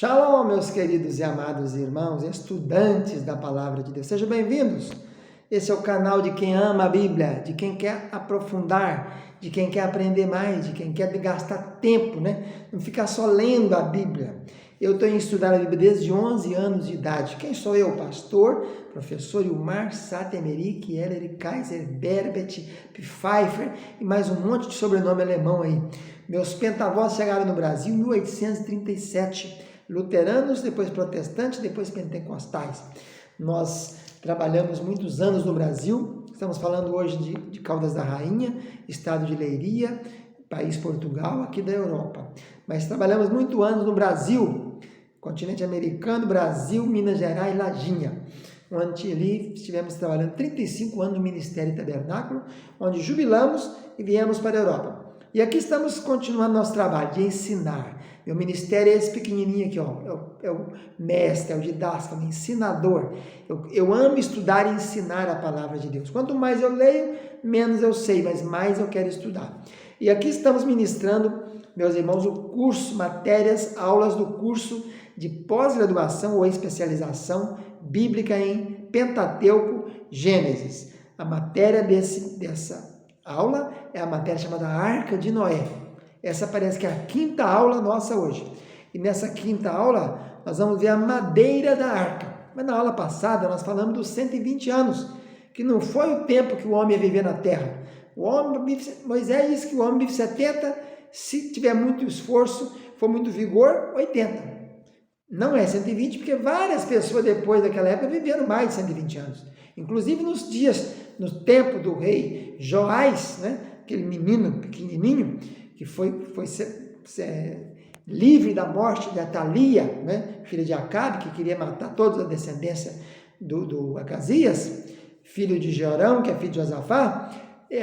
Shalom, meus queridos e amados irmãos, estudantes da Palavra de Deus. Sejam bem-vindos. Esse é o canal de quem ama a Bíblia, de quem quer aprofundar, de quem quer aprender mais, de quem quer gastar tempo, Não ficar só lendo a Bíblia. Eu tenho estudado a Bíblia desde 11 anos de idade. Quem sou eu? Pastor, professor Ilmar Satemeric, Heller Kaiser, Berbet, Pfeiffer e mais um monte de sobrenome alemão aí. Meus pentavós chegaram no Brasil em 1837. Luteranos, depois protestantes, depois pentecostais. Nós trabalhamos muitos anos no Brasil, estamos falando hoje de Caldas da Rainha, estado de Leiria, país Portugal, aqui da Europa. Mas trabalhamos muitos anos no Brasil, continente americano, Brasil, Minas Gerais, Lajinha. Onde ali estivemos trabalhando 35 anos no Ministério Tabernáculo, onde jubilamos e viemos para a Europa. E aqui estamos continuando nosso trabalho de ensinar. Meu ministério é esse pequenininho aqui, é o mestre, é o didástico, é o ensinador. Eu amo estudar e ensinar a palavra de Deus. Quanto mais eu leio, menos eu sei, mas mais eu quero estudar. E aqui estamos ministrando, meus irmãos, o curso, matérias, aulas do curso de pós-graduação ou especialização bíblica em Pentateuco, Gênesis. A matéria dessa aula é a matéria chamada Arca de Noé. Essa parece que é a quinta aula nossa hoje. E nessa quinta aula, nós vamos ver a madeira da arca. Mas na aula passada, nós falamos dos 120 anos, que não foi o tempo que o homem ia viver na terra. Moisés disse que o homem vive 70, se tiver muito esforço, for muito vigor, 80. Não é 120, porque várias pessoas depois daquela época viveram mais de 120 anos. Inclusive no tempo do rei Joás, aquele menino pequenininho, que foi livre da morte de Atalia, filha de Acabe, que queria matar toda a descendência do Acasias, filho de Jeorão, que é filho de Josafá,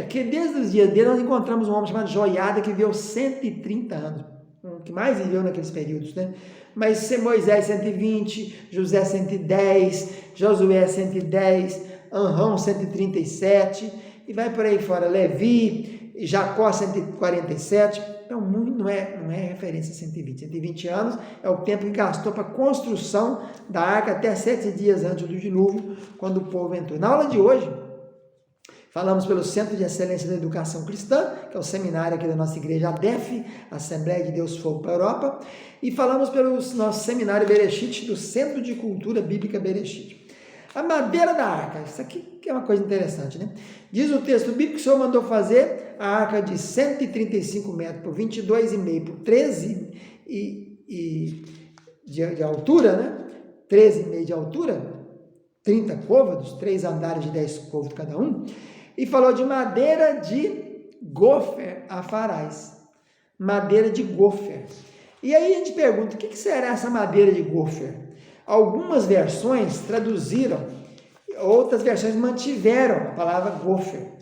que desde os dias dele nós encontramos um homem chamado Joiada, que viveu 130 anos, o que mais viveu naqueles períodos, Mas Moisés 120, José 110, Josué 110, Anrão 137, e vai por aí fora, Levi, Jacó 147, então não é referência a 120. 120 anos é o tempo que gastou para a construção da arca até 7 dias antes do dilúvio, quando o povo entrou. Na aula de hoje, falamos pelo Centro de Excelência da Educação Cristã, que é o seminário aqui da nossa igreja ADEF, Assembleia de Deus Fogo para a Europa, e falamos pelo nosso seminário Bereshit, do Centro de Cultura Bíblica Bereshit. A madeira da arca, isso aqui que é uma coisa interessante, Diz o texto bíblico que o Senhor mandou fazer a arca de 135 metros por 22,5 por 13 de altura, 13,5 de altura, 30 côvados, 3 andares de 10 côvados cada um, e falou de madeira de gofer a farás, madeira de gofer. E aí a gente pergunta, o que será essa madeira de gofer? Algumas versões traduziram, outras versões mantiveram a palavra gofer,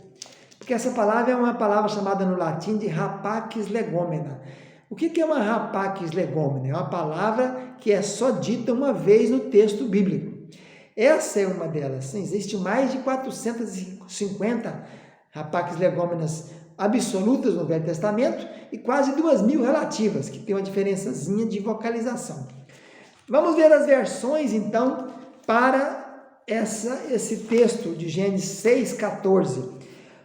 porque essa palavra é uma palavra chamada no latim de rapax legomena. O que é uma rapax legomena? É uma palavra que é só dita uma vez no texto bíblico. Essa é uma delas. Existem mais de 450 rapax legomenas absolutas no Velho Testamento e quase 2.000 relativas, que tem uma diferençazinha de vocalização. Vamos ver as versões, então, para esse texto de Gênesis 6,14.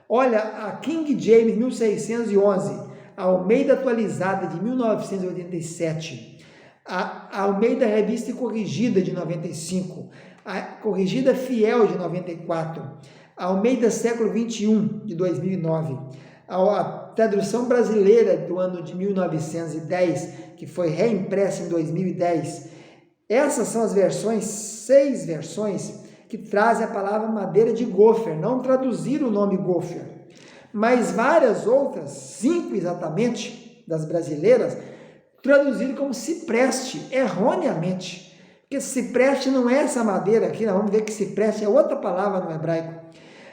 Olha, a King James 1611, a Almeida atualizada de 1987, a Almeida Revista e Corrigida de 95, a Corrigida Fiel de 94, a Almeida Século XXI de 2009, a tradução brasileira do ano de 1910, que foi reimpressa em 2010, essas são as versões, 6 versões, que trazem a palavra madeira de gofer, não traduziram o nome gofer, mas várias outras, 5 exatamente, das brasileiras, traduziram como cipreste, erroneamente, porque cipreste não é essa madeira aqui, nós vamos ver que cipreste é outra palavra no hebraico.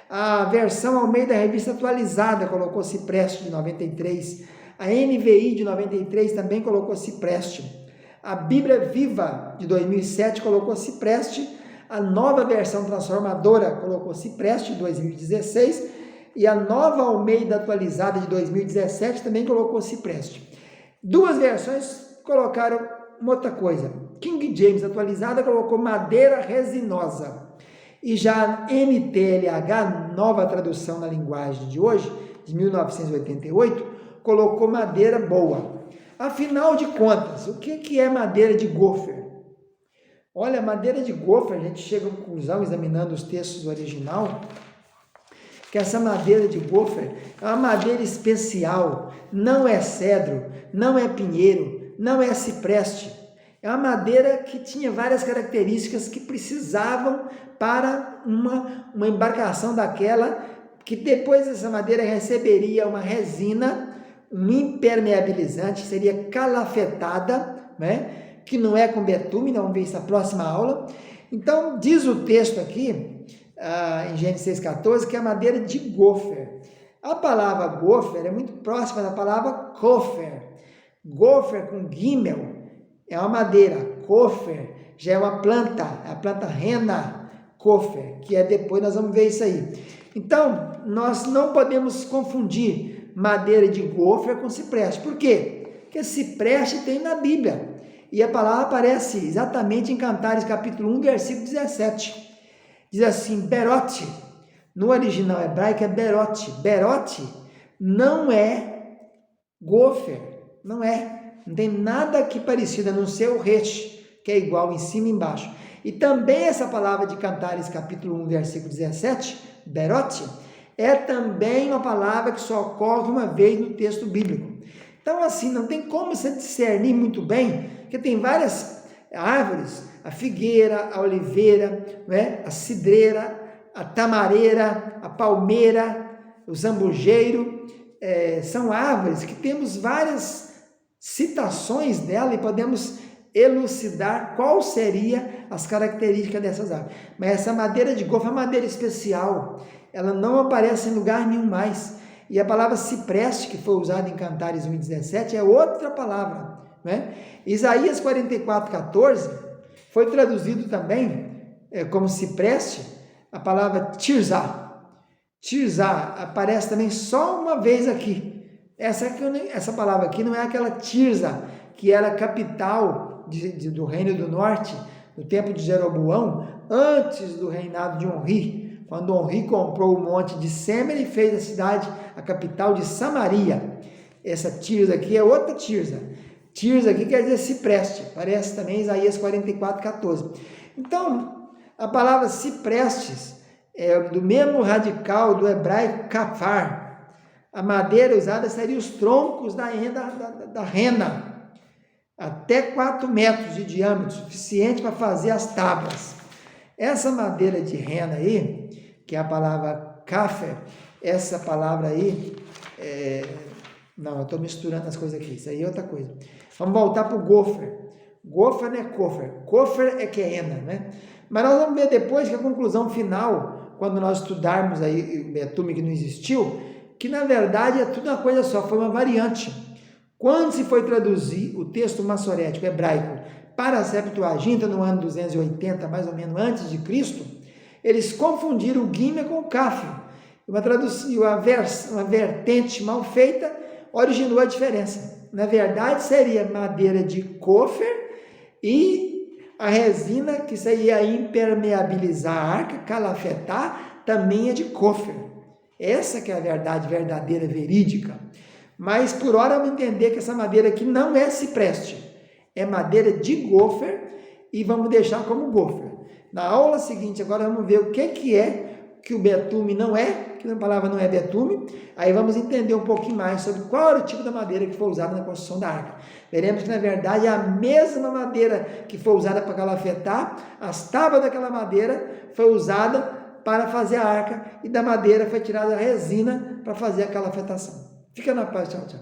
A versão Almeida Revista Atualizada colocou cipreste de 93, a NVI de 93 também colocou cipreste. A Bíblia Viva, de 2007, colocou cipreste. A nova versão transformadora colocou cipreste, de 2016. E a nova Almeida atualizada, de 2017, também colocou cipreste. 2 versões colocaram uma outra coisa. King James atualizada colocou madeira resinosa. E já a NTLH, nova tradução na linguagem de hoje, de 1988, colocou madeira boa. Afinal de contas, o que é madeira de gofer? Olha, madeira de gofer, a gente chega à conclusão, examinando os textos do original, que essa madeira de gofer é uma madeira especial, não é cedro, não é pinheiro, não é cipreste. É uma madeira que tinha várias características que precisavam para uma embarcação daquela, que depois essa madeira receberia uma resina, um impermeabilizante, seria calafetada, né? Que não é com betume, vamos ver isso na próxima aula. Então, diz o texto aqui, em Gênesis 6,14, que é a madeira de gofer. A palavra gofer é muito próxima da palavra kofer. Gofer com gimel é uma madeira, kofer já é uma planta, é a planta rena, kofer, que é depois nós vamos ver isso aí. Então, nós não podemos confundir madeira de gofer com cipreste. Por quê? Porque cipreste tem na Bíblia. E a palavra aparece exatamente em Cantares, capítulo 1, versículo 17. Diz assim, berote. No original hebraico é berote. Berote não é gofer. Não é. Não tem nada aqui parecido, a não ser o resh, que é igual em cima e embaixo. E também essa palavra de Cantares, capítulo 1, versículo 17, berote, é também uma palavra que só ocorre uma vez no texto bíblico. Então, assim, não tem como você discernir muito bem, porque tem várias árvores, a figueira, a oliveira, né? A cidreira, a tamareira, a palmeira, o zambujeiro, são árvores que temos várias citações dela e podemos elucidar qual seria as características dessas árvores. Mas essa madeira de gofer é uma madeira especial, ela não aparece em lugar nenhum mais. E a palavra cipreste, que foi usada em Cantares 1,17, é outra palavra, né? Isaías 44,14 foi traduzido também como cipreste, a palavra tirzá. Tirzá aparece também só uma vez aqui. Essa palavra aqui não é aquela Tirza, que era a capital do Reino do Norte, no tempo de Jeroboão, antes do reinado de Onri. Quando Onri comprou o monte de Semer e fez a cidade, a capital de Samaria. Essa Tirza aqui é outra Tirza. Tirza aqui quer dizer cipreste, parece também Isaías 44,14. Então, a palavra ciprestes é do mesmo radical do hebraico kafar. A madeira usada seria os troncos da rena, até 4 metros de diâmetro, suficiente para fazer as tábuas. Essa madeira de rena aí, que é a palavra kafer, essa palavra aí, não, eu estou misturando as coisas aqui, isso aí é outra coisa. Vamos voltar para o gofer. Gofer não é kofer, kofer é rena, né? Mas nós vamos ver depois que a conclusão final, quando nós estudarmos aí o betume que não existiu, que na verdade é tudo uma coisa só, foi uma variante. Quando se foi traduzir o texto massorético hebraico para a Septuaginta, no ano 280, mais ou menos antes de Cristo, eles confundiram o gimel com o kaf. Uma vertente mal feita originou a diferença. Na verdade, seria madeira de kofer e a resina que seria impermeabilizar a arca, calafetar, também é de kofer. Essa que é a verdade verdadeira, verídica. Mas por hora vamos entender que essa madeira aqui não é cipreste, é madeira de gofer e vamos deixar como gofer. Na aula seguinte agora vamos ver o que é que o betume não é, que a palavra não é betume, aí vamos entender um pouquinho mais sobre qual era o tipo da madeira que foi usada na construção da arca. Veremos que na verdade é a mesma madeira que foi usada para calafetar, as tábuas daquela madeira foi usada para fazer a arca e da madeira foi tirada a resina para fazer a calafetação. Fica na paz, tchau, tchau.